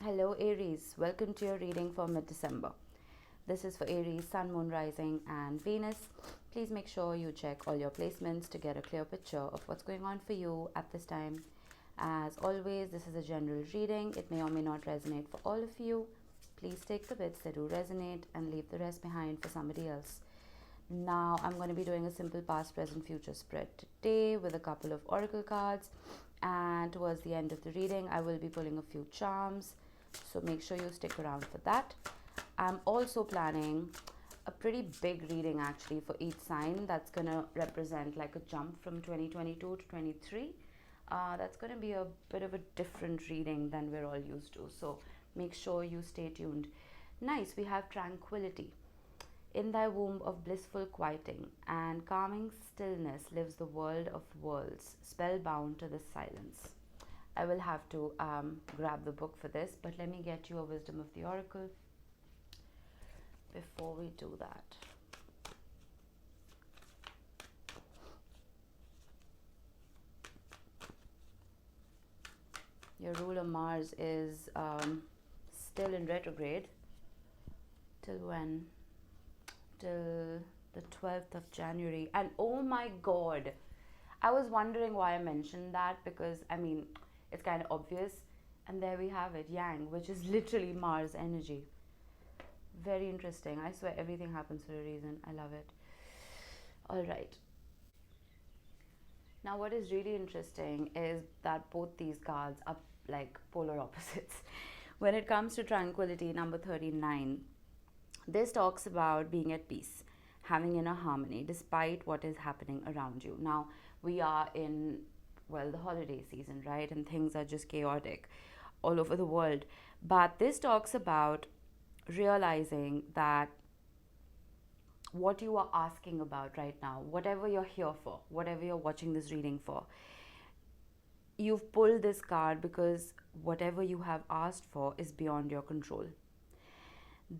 Hello Aries, welcome to your reading for mid-December. This is for Aries, Sun, Moon, Rising and Venus. Please make sure you check all your placements to get a clear picture of what's going on for you at this time. As always, this is a general reading. It may or may not resonate for all of you. Please take the bits that do resonate and leave the rest behind for somebody else. Now I'm going to be doing a simple past, present, future spread today with a couple of oracle cards, and towards the end of the reading I will be pulling a few charms, so make sure you stick around for that. I'm also planning a pretty big reading actually for each sign. That's going to represent like a jump from 2022 to 23. That's going to be a bit of a different reading than we're all used to, so make sure you stay tuned. Nice, we have tranquility. In thy womb of blissful quieting and calming stillness lives the world of worlds, spellbound to this silence. I will have to grab the book for this, but let me get you a wisdom of the oracle before we do that. Your ruler Mars is still in retrograde. Till when? Till the 12th of January. And oh my god, I was wondering why I mentioned that, because I mean it's kind of obvious, and there we have it, Yang, which is literally Mars energy. Very interesting. I swear everything happens for a reason. I love it. All right, now what is really interesting is that both these cards are like polar opposites. When it comes to tranquility, number 39, this talks about being at peace, having inner harmony despite what is happening around you. Now, we are in, well, the holiday season, right? And things are just chaotic all over the world. But this talks about realizing that what you are asking about right now, whatever you're here for, whatever you're watching this reading for, you've pulled this card because whatever you have asked for is beyond your control.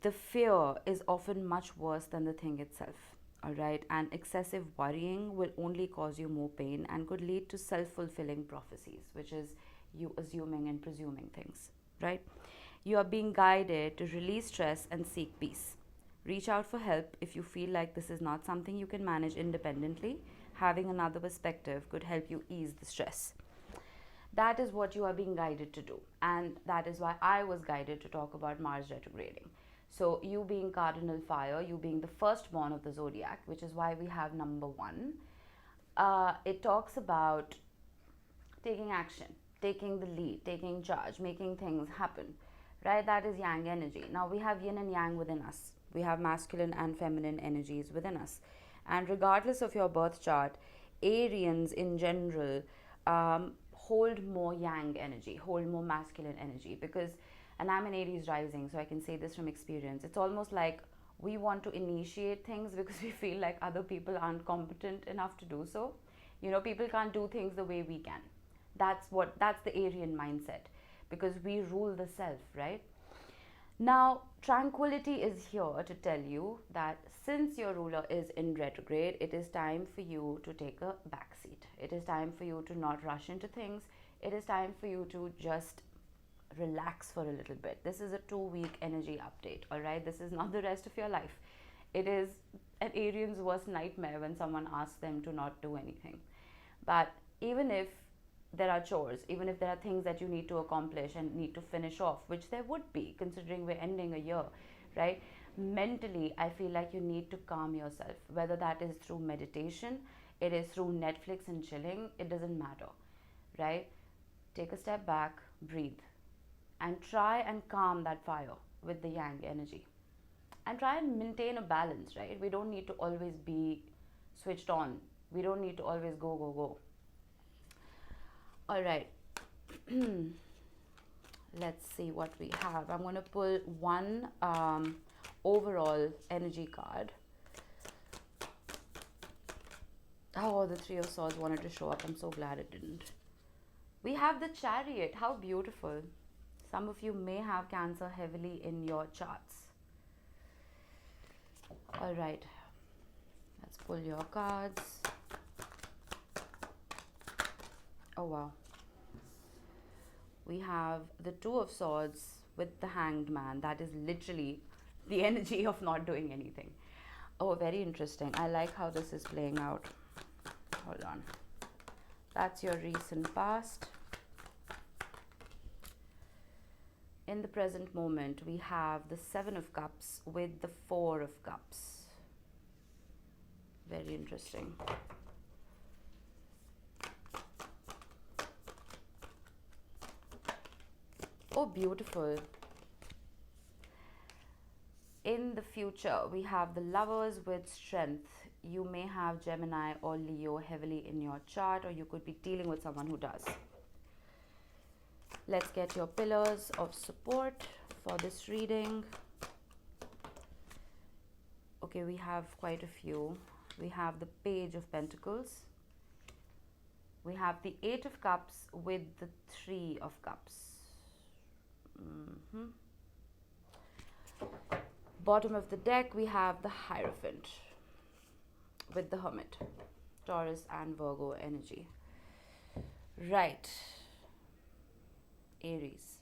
The fear is often much worse than the thing itself, all right? And excessive worrying will only cause you more pain and could lead to self-fulfilling prophecies, which is you assuming and presuming things, right? You are being guided to release stress and seek peace. Reach out for help if you feel like this is not something you can manage independently. Having another perspective could help you ease the stress. That is what you are being guided to do, and that is why I was guided to talk about Mars retrograding. So you being cardinal fire, you being the firstborn of the zodiac, which is why we have number 1. It talks about taking action, taking the lead, taking charge, making things happen, right? That is Yang energy. Now we have yin and yang within us. We have masculine and feminine energies within us. And regardless of your birth chart, Arians in general hold more yang energy, hold more masculine energy, because, and I'm an Aries rising, so I can say this from experience, it's almost like we want to initiate things because we feel like other people aren't competent enough to do so. You know, people can't do things the way we can. That's the Aryan mindset, because we rule the self, right? Now, tranquility is here to tell you that since your ruler is in retrograde, it is time for you to take a backseat. It is time for you to not rush into things. It is time for you to just relax for a little bit. This is a 2-week energy update, all right? This is not the rest of your life. It is an Arian's worst nightmare when someone asks them to not do anything. But even if there are chores, even if there are things that you need to accomplish and need to finish off, which there would be considering we're ending a year, right? Mentally, I feel like you need to calm yourself, whether that is through meditation, it is through Netflix and chilling, it doesn't matter, right? Take a step back, breathe, and try and calm that fire with the yang energy. And try and maintain a balance, right? We don't need to always be switched on. We don't need to always go, go, go. All right, let's see what we have. I'm going to pull one overall energy card. Oh, the 3 of Swords wanted to show up. I'm so glad it didn't. We have the Chariot. How beautiful. Some of you may have Cancer heavily in your charts. All right, let's pull your cards. Oh wow. We have the Two of Swords with the Hanged Man. That is literally the energy of not doing anything. Oh, very interesting. I like how this is playing out. Hold on. That's your recent past. In the present moment, we have the Seven of Cups with the Four of Cups. Very interesting. Oh, beautiful. In the future, we have the Lovers with Strength. You may have Gemini or Leo heavily in your chart, or you could be dealing with someone who does. Let's get your pillars of support for this reading. Okay, we have quite a few. We have the Page of Pentacles. We have the Eight of Cups with the Three of Cups. Bottom of the deck, we have the Hierophant with the Hermit, Taurus and Virgo energy. Right. Aries.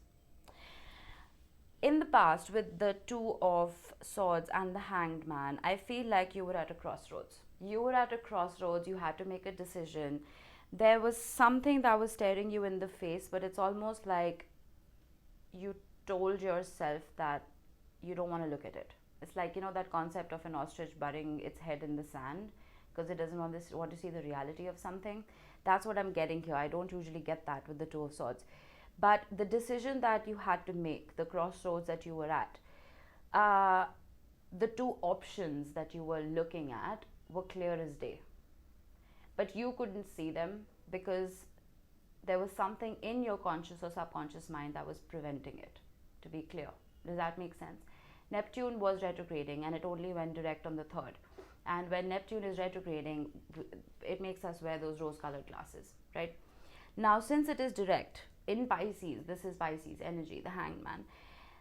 In the past, with the Two of Swords and the Hanged Man, I feel like you were at a crossroads. You were at a crossroads, you had to make a decision. There was something that was staring you in the face, but it's almost like you told yourself that you don't want to look at it. It's like, you know, that concept of an ostrich burying its head in the sand because it doesn't want to see the reality of something. That's what I'm getting here. I don't usually get that with the Two of Swords. But the decision that you had to make, the crossroads that you were at, the two options that you were looking at were clear as day. But you couldn't see them because there was something in your conscious or subconscious mind that was preventing it to be clear. Does that make sense? Neptune was retrograding and it only went direct on the 3rd. And when Neptune is retrograding, it makes us wear those rose-colored glasses, right? Now, since it is direct, in Pisces, this is Pisces energy, the Hanged Man.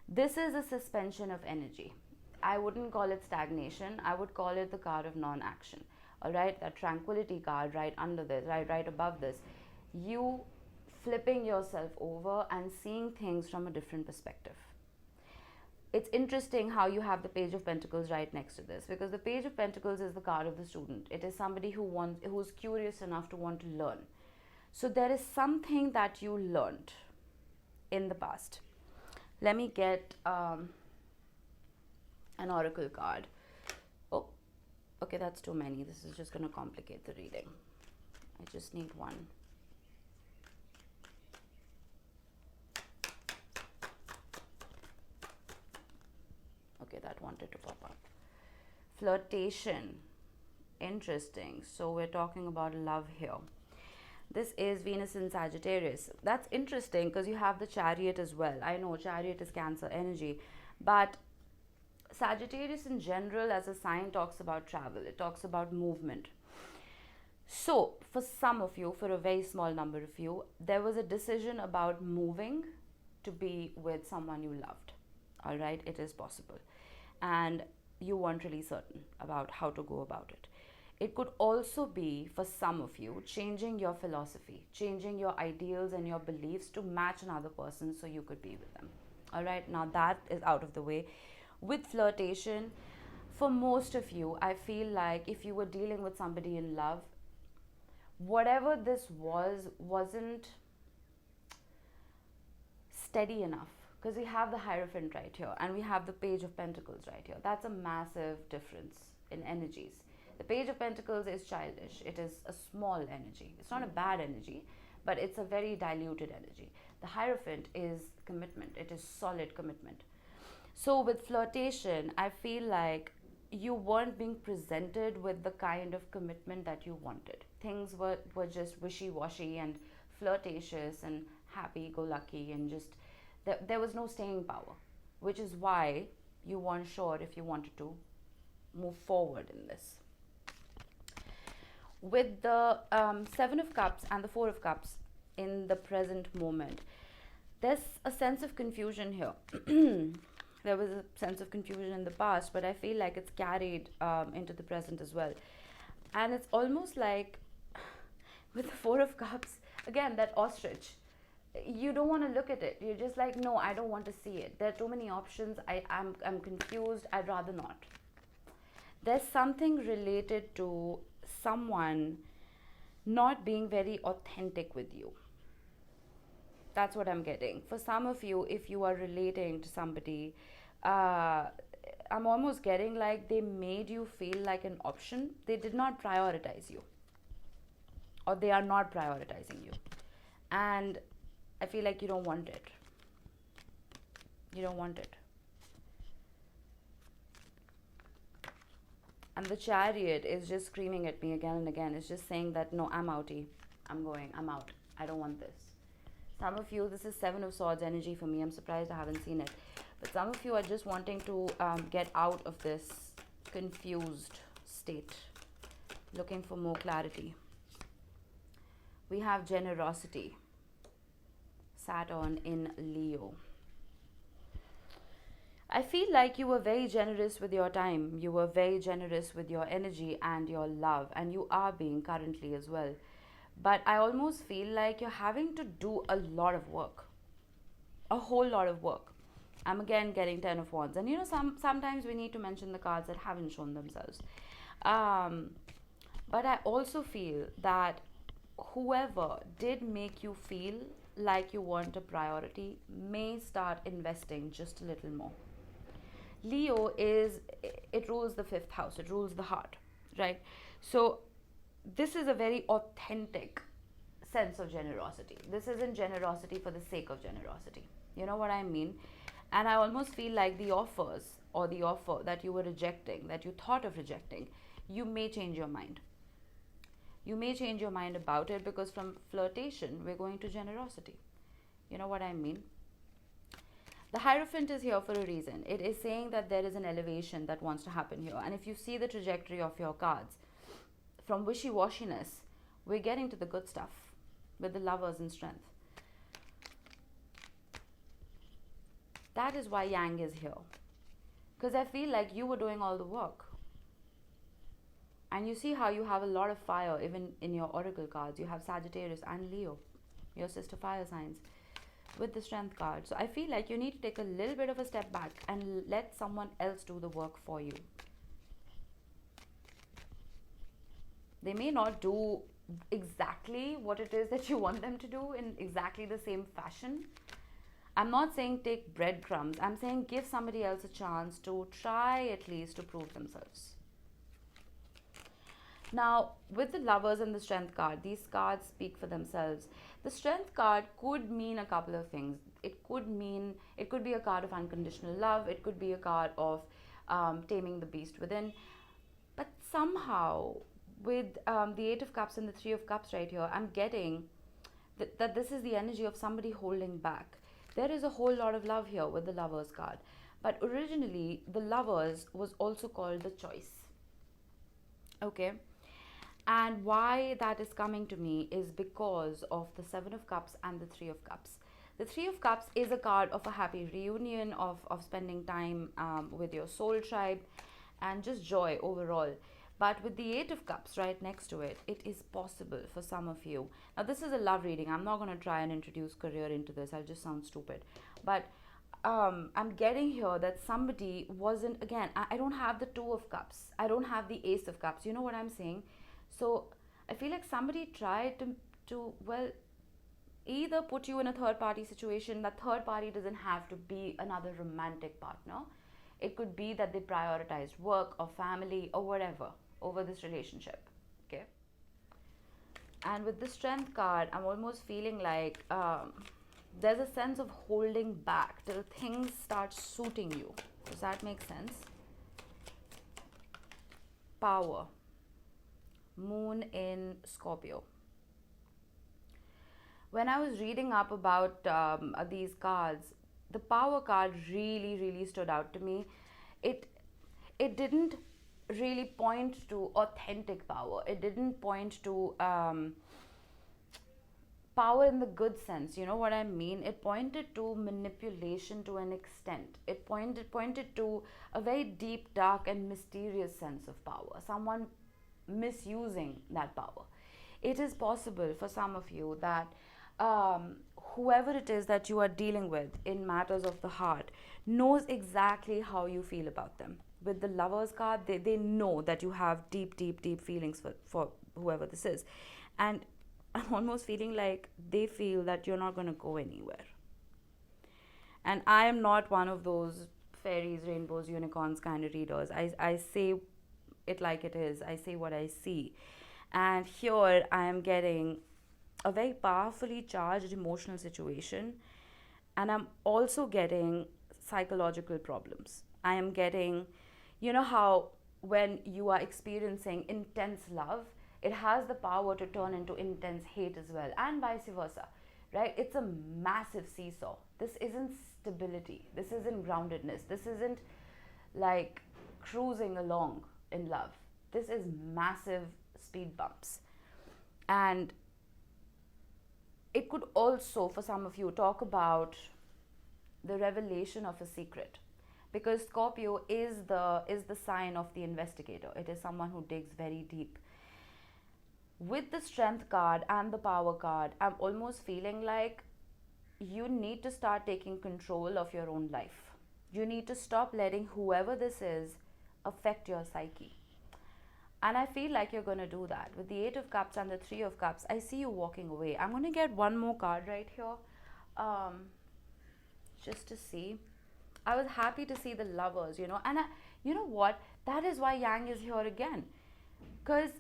This is a suspension of energy. I wouldn't call it stagnation. I would call it the card of non-action. All right, that tranquility card right under this, right above this. You flipping yourself over and seeing things from a different perspective. It's interesting how you have the Page of Pentacles right next to this, because the Page of Pentacles is the card of the student. It is somebody who's curious enough to want to learn. So there is something that you learned in the past. Let me get an oracle card. Oh, okay, that's too many. This is just going to complicate the reading. I just need one. Okay, that wanted to pop up. Flirtation. Interesting. So we're talking about love here. This is Venus in Sagittarius. That's interesting because you have the Chariot as well. I know Chariot is Cancer energy, but Sagittarius in general as a sign talks about travel. It talks about movement. So for some of you, for a very small number of you, there was a decision about moving to be with someone you loved. All right, it is possible. And you weren't really certain about how to go about it. It could also be, for some of you, changing your philosophy, changing your ideals and your beliefs to match another person so you could be with them. All right, now that is out of the way. With flirtation, for most of you, I feel like if you were dealing with somebody in love, whatever this wasn't steady enough. Because we have the Hierophant right here and we have the Page of Pentacles right here. That's a massive difference in energies. The Page of Pentacles is childish. It is a small energy. It's not a bad energy, but it's a very diluted energy. The Hierophant is commitment. It is solid commitment. So with flirtation, I feel like you weren't being presented with the kind of commitment that you wanted. Things were just wishy-washy and flirtatious and happy-go-lucky and just, there was no staying power, which is why you weren't sure if you wanted to move forward in this. With the Seven of Cups and the Four of Cups in the present moment, there's a sense of confusion here. There was a sense of confusion in the past, but I feel like it's carried into the present as well. And it's almost like with the Four of Cups, again, that ostrich. you don't want to look at it. You're just like, no, I don't want to see it. There are too many options. I'm confused. I'd rather not. There's something related to someone not being very authentic with you. That's what I'm getting. For some of you, if you are relating to somebody, I'm almost getting like they made you feel like an option. They did not prioritize you, or they are not prioritizing you. And I feel like you don't want it. You don't want it. And the Chariot is just screaming at me again and again. It's just saying that, no, I'm outie. I'm going. I'm out. I don't want this. Some of you, this is Seven of Swords energy for me. I'm surprised I haven't seen it. But some of you are just wanting to get out of this confused state, looking for more clarity. We have generosity. Saturn in Leo. I feel like you were very generous with your time. You were very generous with your energy and your love. And you are being currently as well. But I almost feel like you're having to do a lot of work. A whole lot of work. I'm again getting 10 of Wands. And you know, sometimes we need to mention the cards that haven't shown themselves. But I also feel that whoever did make you feel like you weren't a priority may start investing just a little more. Leo it rules the 5th house, it rules the heart, right? So this is a very authentic sense of generosity. This isn't generosity for the sake of generosity. You know what I mean? And I almost feel like the offers or the offer that you were rejecting, that you thought of rejecting, you may change your mind. You may change your mind about it, because from flirtation, we're going to generosity. You know what I mean? The Hierophant is here for a reason. It is saying that there is an elevation that wants to happen here. And if you see the trajectory of your cards, from wishy-washiness, we're getting to the good stuff with the Lovers and Strength. That is why Yang is here. Because I feel like you were doing all the work. And you see how you have a lot of fire even in your oracle cards. You have Sagittarius and Leo, your sister fire signs, with the Strength card. So I feel like you need to take a little bit of a step back and let someone else do the work for you. They may not do exactly what it is that you want them to do in exactly the same fashion. I'm not saying take breadcrumbs. I'm saying give somebody else a chance to try at least to prove themselves. Now, with the Lovers and the Strength card, these cards speak for themselves. The Strength card could mean a couple of things. It could be a card of unconditional love. It could be a card of taming the beast within. But somehow, with the Eight of Cups and the Three of Cups right here, I'm getting that this is the energy of somebody holding back. There is a whole lot of love here with the Lovers card. But originally, the Lovers was also called the Choice. Okay? And why that is coming to me is because of the Seven of Cups and the Three of Cups. The Three of Cups is a card of a happy reunion, of spending time with your soul tribe, and just joy overall. But with the Eight of Cups right next to it, it is possible for some of you. Now, this is a love reading. I'm not going to try and introduce career into this. I'll just sound stupid. But I'm getting here that somebody wasn't, again, I don't have the Two of Cups. I don't have the Ace of Cups. You know what I'm saying? So I feel like somebody tried to well, either put you in a third party situation. That third party doesn't have to be another romantic partner. It could be that they prioritized work or family or whatever over this relationship. Okay. And with the Strength card, I'm almost feeling like there's a sense of holding back till things start suiting you. Does that make sense? Power. Moon in Scorpio. When I was reading up about these cards, the Power card really stood out to me. It didn't really point to authentic power. It didn't point to power in the good sense. You know what I mean? It pointed to manipulation to an extent. It pointed to a very deep, dark and mysterious sense of power. Someone misusing that power. It is possible for some of you that whoever it is that you are dealing with in matters of the heart knows exactly how you feel about them. With the Lovers card, they know that you have deep, deep, deep feelings for whoever this is. And I'm almost feeling like they feel that you're not going to go anywhere. And I am not one of those fairies, rainbows, unicorns kind of readers. I say it like it is, I say what I see. And here I am getting a very powerfully charged emotional situation, and I'm also getting psychological problems. I am getting, you know, how when you are experiencing intense love, it has the power to turn into intense hate as well, and vice versa, right? It's a massive seesaw. This isn't stability, this isn't groundedness, this isn't like cruising along in love. This is massive speed bumps. And it could also, for some of you, talk about the revelation of a secret, because Scorpio is the sign of the investigator. It is someone who digs very deep. With the Strength card and the Power card, I'm almost feeling like you need to start taking control of your own life. You need to stop letting whoever this is affect your psyche. And I feel like you're going to do that. With the Eight of Cups and the Three of Cups, I see you walking away. I'm going to get one more card right here, just to see. I was happy to see the Lovers, you know. And you know what? That is why Yang is here again. Because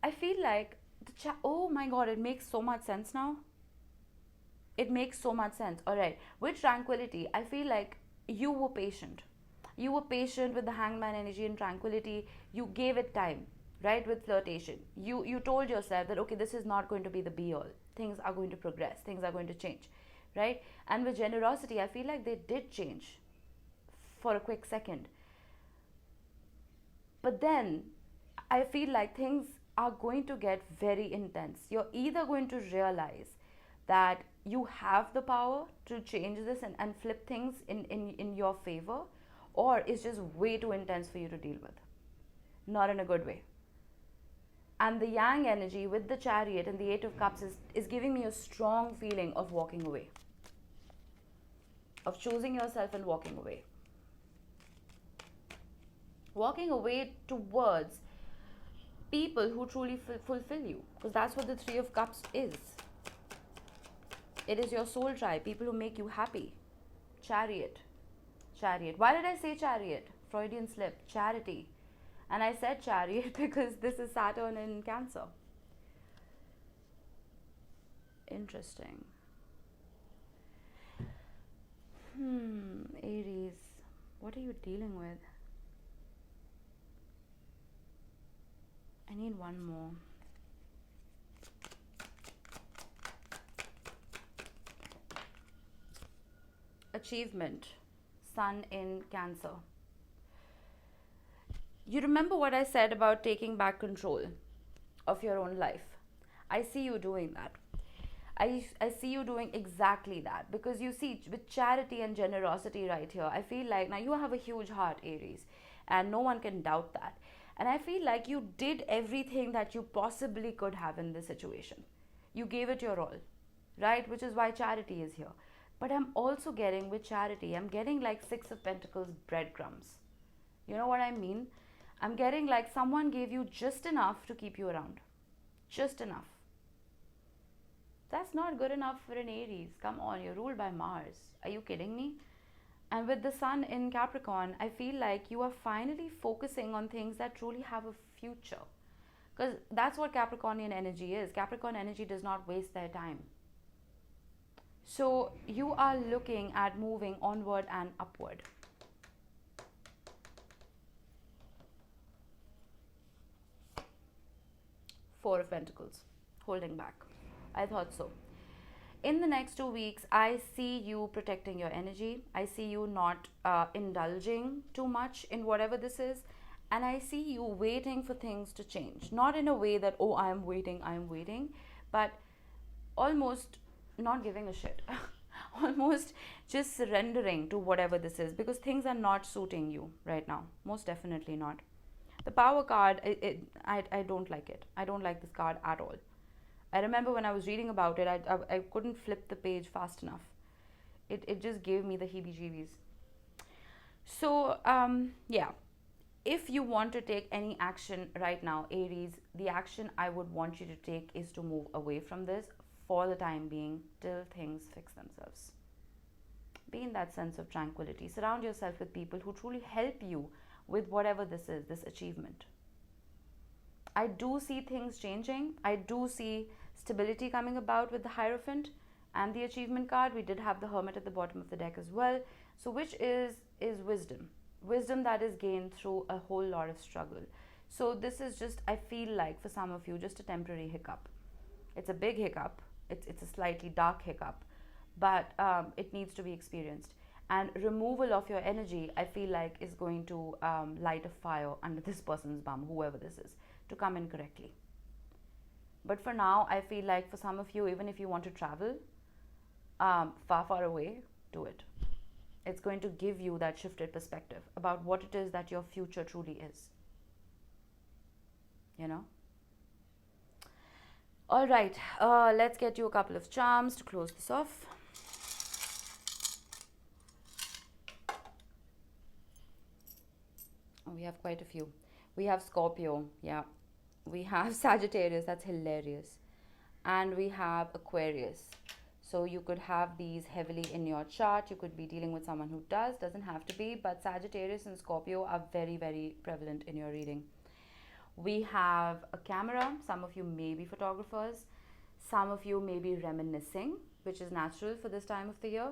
I feel like, oh my God, it makes so much sense now. It makes so much sense. All right. With Tranquility, I feel like you were patient. You were patient with the Hangman energy and Tranquility. You gave it time, right? With Flirtation, you told yourself that, okay, this is not going to be the be all. Things are going to progress. Things are going to change, right? And with Generosity, I feel like they did change for a quick second. But then I feel like things are going to get very intense. You're either going to realize that you have the power to change this and flip things in your favor, or it's just way too intense for you to deal with. Not in a good way. And the Yang energy with the Chariot and the Eight of Cups is giving me a strong feeling of walking away, of choosing yourself and walking away. Walking away towards people who truly fulfill you, because that's what the Three of Cups is. It is your soul tribe, people who make you happy. Chariot. Why did I say Chariot? Freudian slip. Charity. And I said Chariot because this is Saturn in Cancer. Interesting. Aries, what are you dealing with? I need one more. Achievement. Sun in Cancer. You remember what I said about taking back control of your own life? I see you doing that. I see you doing exactly that, because you see, with Charity and Generosity right here, I feel like now you have a huge heart, Aries, and no one can doubt that. And I feel like you did everything that you possibly could have in this situation. You gave it your all, right? Which is why Charity is here. But I'm also getting, with Charity, I'm getting like Six of Pentacles breadcrumbs. You know what I mean? I'm getting like someone gave you just enough to keep you around. Just enough. That's not good enough for an Aries. Come on, you're ruled by Mars. Are you kidding me? And with the Sun in Capricorn, I feel like you are finally focusing on things that truly have a future. Because that's what Capricornian energy is. Capricorn energy does not waste their time. So you are looking at moving onward and upward. Four of Pentacles, holding back. I thought so. In the next 2 weeks, I see you protecting your energy. I see you not indulging too much in whatever this is. And I see you waiting for things to change. Not in a way that, oh, I am waiting, but almost not giving a shit. Almost just surrendering to whatever this is, because things are not suiting you right now. Most definitely not. The Power card, I don't like it. I don't like this card at all. I remember when I was reading about it, I couldn't flip the page fast enough. It just gave me the heebie jeebies. So, yeah, if you want to take any action right now, Aries, the action I would want you to take is to move away from this for the time being till things fix themselves. Be in that sense of tranquility. Surround yourself with people who truly help you with whatever this is, this achievement. I do see things changing. I do see stability coming about with the Hierophant and the achievement card. We did have the Hermit at the bottom of the deck as well. So which is wisdom. Wisdom that is gained through a whole lot of struggle. So this is just, I feel like for some of you, just a temporary hiccup. It's a big hiccup. It's a slightly dark hiccup, but it needs to be experienced. And removal of your energy, I feel like, is going to light a fire under this person's bum, whoever this is, to come in correctly. But for now, I feel like for some of you, even if you want to travel far away, do it. It's going to give you that shifted perspective about what it is that your future truly is. You know? All right, let's get you a couple of charms to close this off. We have quite a few. We have Scorpio, yeah. We have Sagittarius, that's hilarious. And we have Aquarius. So you could have these heavily in your chart. You could be dealing with someone who doesn't have to be, but Sagittarius and Scorpio are very, very prevalent in your reading. We have a camera. Some of you may be photographers. Some of you may be reminiscing, which is natural for this time of the year.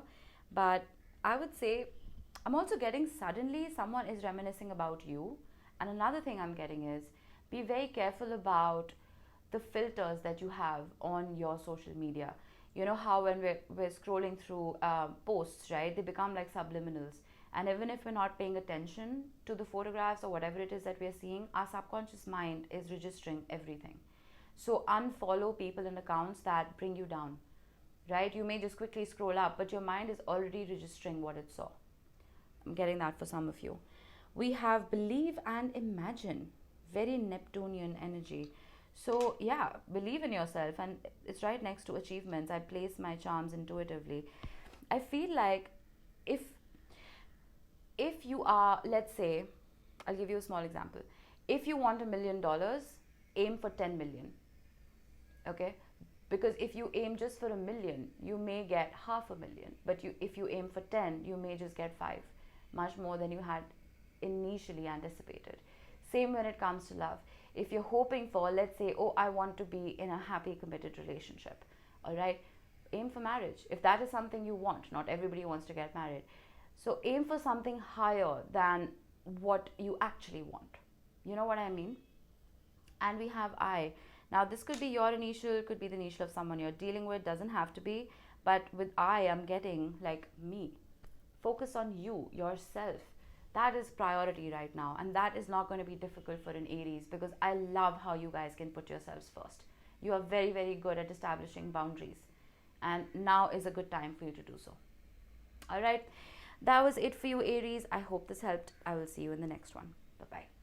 But I would say, I'm also getting suddenly someone is reminiscing about you. And another thing I'm getting is, be very careful about the filters that you have on your social media. You know how when we're scrolling through posts, right, they become like subliminals. And even if we're not paying attention to the photographs or whatever it is that we're seeing, our subconscious mind is registering everything. So unfollow people and accounts that bring you down, right? You may just quickly scroll up, but your mind is already registering what it saw. I'm getting that for some of you. We have believe and imagine, very Neptunian energy. So yeah, believe in yourself, and it's right next to achievements. I place my charms intuitively. I feel like if you are, let's say, I'll give you a small example. If you want $1 million, aim for 10 million. Okay? Because if you aim just for 1 million, you may get $500,000. But if you aim for 10, you may just get 5, much more than you had initially anticipated. Same when it comes to love. If you're hoping for, let's say, oh, I want to be in a happy, committed relationship, all right, aim for marriage. If that is something you want, not everybody wants to get married. So aim for something higher than what you actually want. You know what I mean? And we have I. Now, this could be your initial, could be the initial of someone you're dealing with, doesn't have to be. But with I, I'm getting like me. Focus on you, yourself. That is priority right now, and that is not going to be difficult for an Aries, because I love how you guys can put yourselves first. You are very, very good at establishing boundaries, and now is a good time for you to do so. All right, that was it for you, Aries. I hope this helped. I will see you in the next one. Bye-bye.